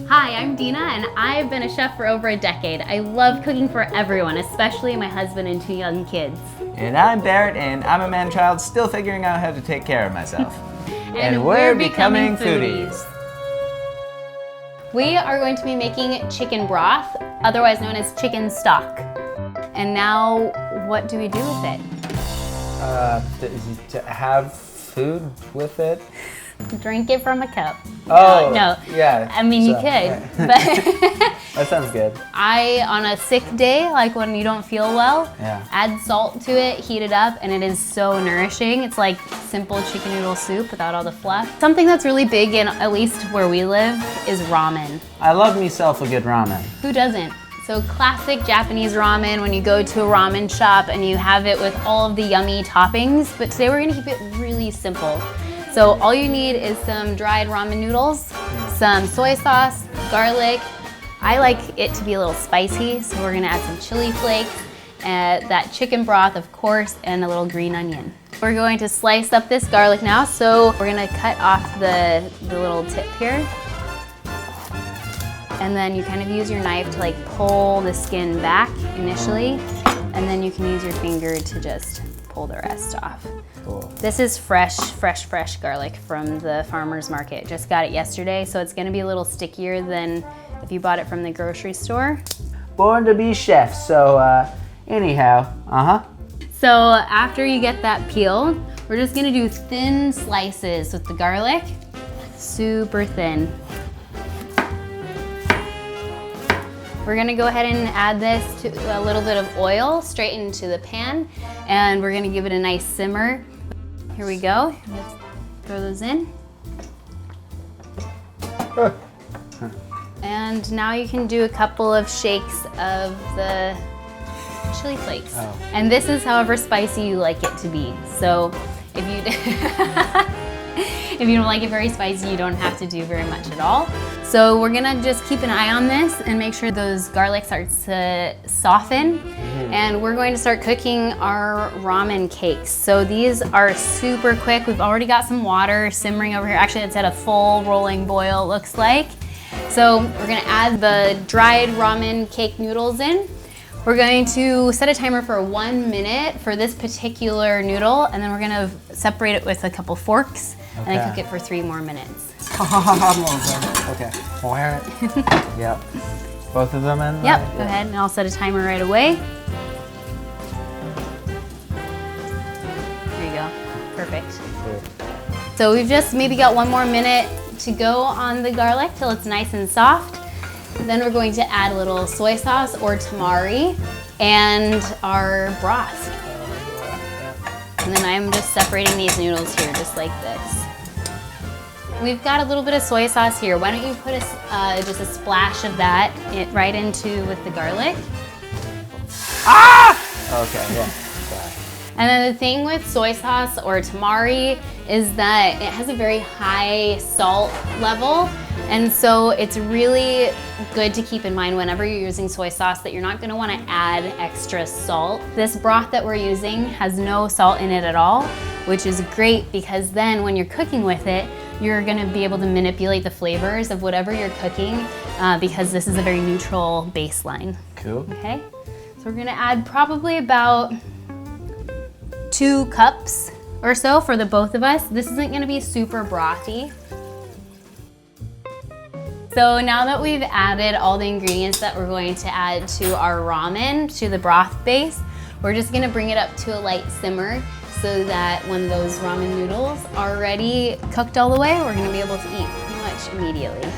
Hi, I'm Dina, and I've been a chef for over a decade. I love cooking for everyone, especially my husband and 2 young kids. And I'm Barrett, and I'm a man-child still figuring out how to take care of myself. and we're becoming foodies. We are going to be making chicken broth, otherwise known as chicken stock. And now, what do we do with it? To have food with it? Drink it from a cup. Oh, no. Yeah. I mean, you could, yeah. but That sounds good. on a sick day, like when you don't feel well, Yeah. add salt to it, heat it up, and it is so nourishing. It's like simple chicken noodle soup without all the fluff. Something that's really big, in at least where we live, is ramen. I love myself a good ramen. Who doesn't? So classic Japanese ramen when you go to a ramen shop and you have it with all of the yummy toppings, but today we're gonna keep it really simple. So all you need is some dried ramen noodles, some soy sauce, garlic. I like it to be a little spicy, so we're gonna add some chili flakes, that chicken broth, of course, and a little green onion. We're going to slice up this garlic now, so we're gonna cut off the little tip here. And then you kind of use your knife to like pull the skin back initially, and then you can use your finger to just pull the rest off. Cool. This is fresh garlic from the farmer's market. Just got it yesterday, so it's gonna be a little stickier than if you bought it from the grocery store. Born to be chef, so anyhow, So after you get that peeled, we're just gonna do thin slices with the garlic, super thin. We're gonna go ahead and add this to a little bit of oil straight into the pan, and we're gonna give it a nice simmer. Here we go. Let's throw those in. And now you can do a couple of shakes of the chili flakes. Oh. And this is however spicy you like it to be. So if you if you don't like it very spicy, you don't have to do very much at all. So we're gonna just keep an eye on this and make sure those garlic starts to soften. And we're going to start cooking our ramen cakes. So these are super quick. We've already got some water simmering over here. Actually, it's at a full rolling boil, it looks like. So we're gonna add the dried ramen cake noodles in. We're going to set a timer for 1 minute for this particular noodle, and then we're gonna separate it with a couple forks and then cook it for 3 more minutes. Okay. Yep. Both of them in? Yep, go ahead, and I'll set a timer right away. There you go, perfect. So we've just maybe got 1 more minute to go on the garlic till it's nice and soft. Then we're going to add a little soy sauce or tamari and our broth. And then I'm just separating these noodles here just like this. We've got a little bit of soy sauce here. Why don't you put just a splash of that right into with the garlic. Okay, yeah. And then the thing with soy sauce or tamari is that it has a very high salt level. And so it's really good to keep in mind whenever you're using soy sauce that you're not gonna wanna add extra salt. This broth that we're using has no salt in it at all, which is great because then when you're cooking with it, you're gonna be able to manipulate the flavors of whatever you're cooking because this is a very neutral baseline. Cool. Okay, so we're gonna add probably about 2 cups or so for the both of us. This isn't gonna be super brothy. So now that we've added all the ingredients that we're going to add to our ramen, to the broth base, we're just gonna bring it up to a light simmer so that when those ramen noodles are already cooked all the way, we're gonna be able to eat pretty much immediately.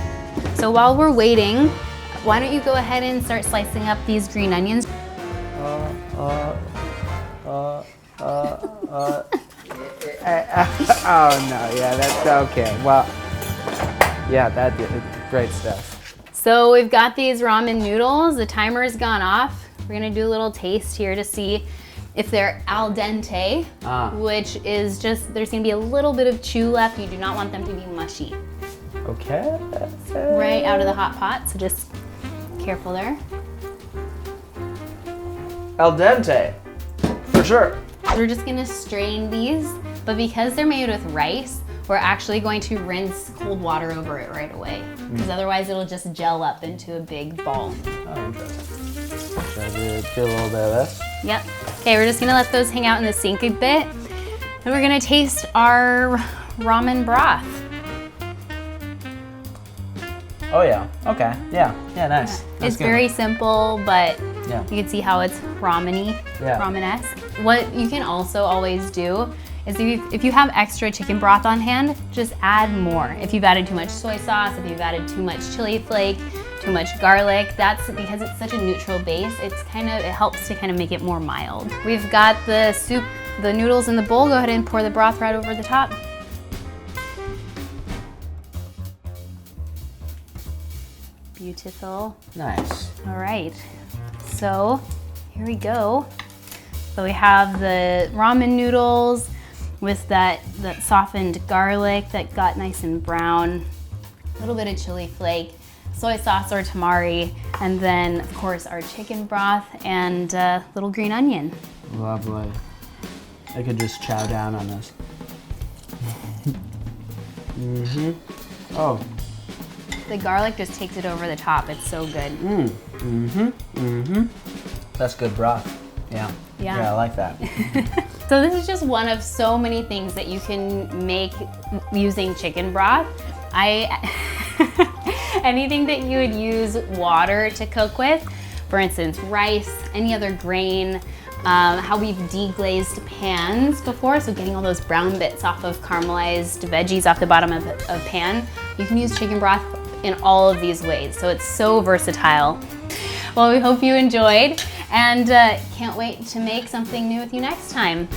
So while we're waiting, why don't you go ahead and start slicing up these green onions? Oh no, yeah, that's okay. Well, yeah, that's great stuff. So we've got these ramen noodles. The timer has gone off. We're gonna do a little taste here to see if they're al dente, which is just, there's gonna be a little bit of chew left. You do not want them to be mushy. Okay. Right out of the hot pot, so just careful there. Al dente, for sure. We're just gonna strain these, but because they're made with rice, we're actually going to rinse cold water over it right away, because otherwise it'll just gel up into a big ball. Oh, interesting. So do a little bit of this. Yep. Okay, we're just gonna let those hang out in the sink a bit. And we're gonna taste our ramen broth. Oh yeah, okay, yeah, nice. It's very simple, but Yeah. you can see how it's ramen-y, Yeah. ramen-esque. What you can also always do is if you have extra chicken broth on hand, just add more. If you've added too much soy sauce, if you've added too much chili flake, too much garlic, that's because it's such a neutral base, it helps to kind of make it more mild. We've got the soup, the noodles in the bowl. Go ahead and pour the broth right over the top. Beautiful. Nice. All right, so here we go. So we have the ramen noodles with that softened garlic that got nice and brown, a little bit of chili flake, soy sauce or tamari, and then of course our chicken broth and little green onion. Lovely. I could just chow down on this. Oh. The garlic just takes it over the top. It's so good. That's good broth. Yeah. Yeah, I like that. So this is just one of so many things that you can make using chicken broth. Anything that you would use water to cook with, for instance, rice, any other grain, how we've deglazed pans before, so getting all those brown bits off of caramelized veggies off the bottom of a pan. You can use chicken broth in all of these ways, so it's so versatile. Well, we hope you enjoyed, and can't wait to make something new with you next time.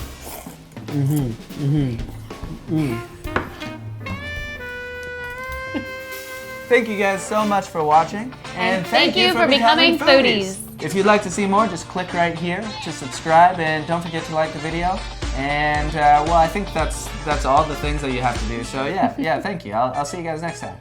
Thank you guys so much for watching. And thank you for becoming foodies. If you'd like to see more, just click right here to subscribe, and don't forget to like the video. And well, I think that's all the things that you have to do. So yeah, thank you. I'll see you guys next time.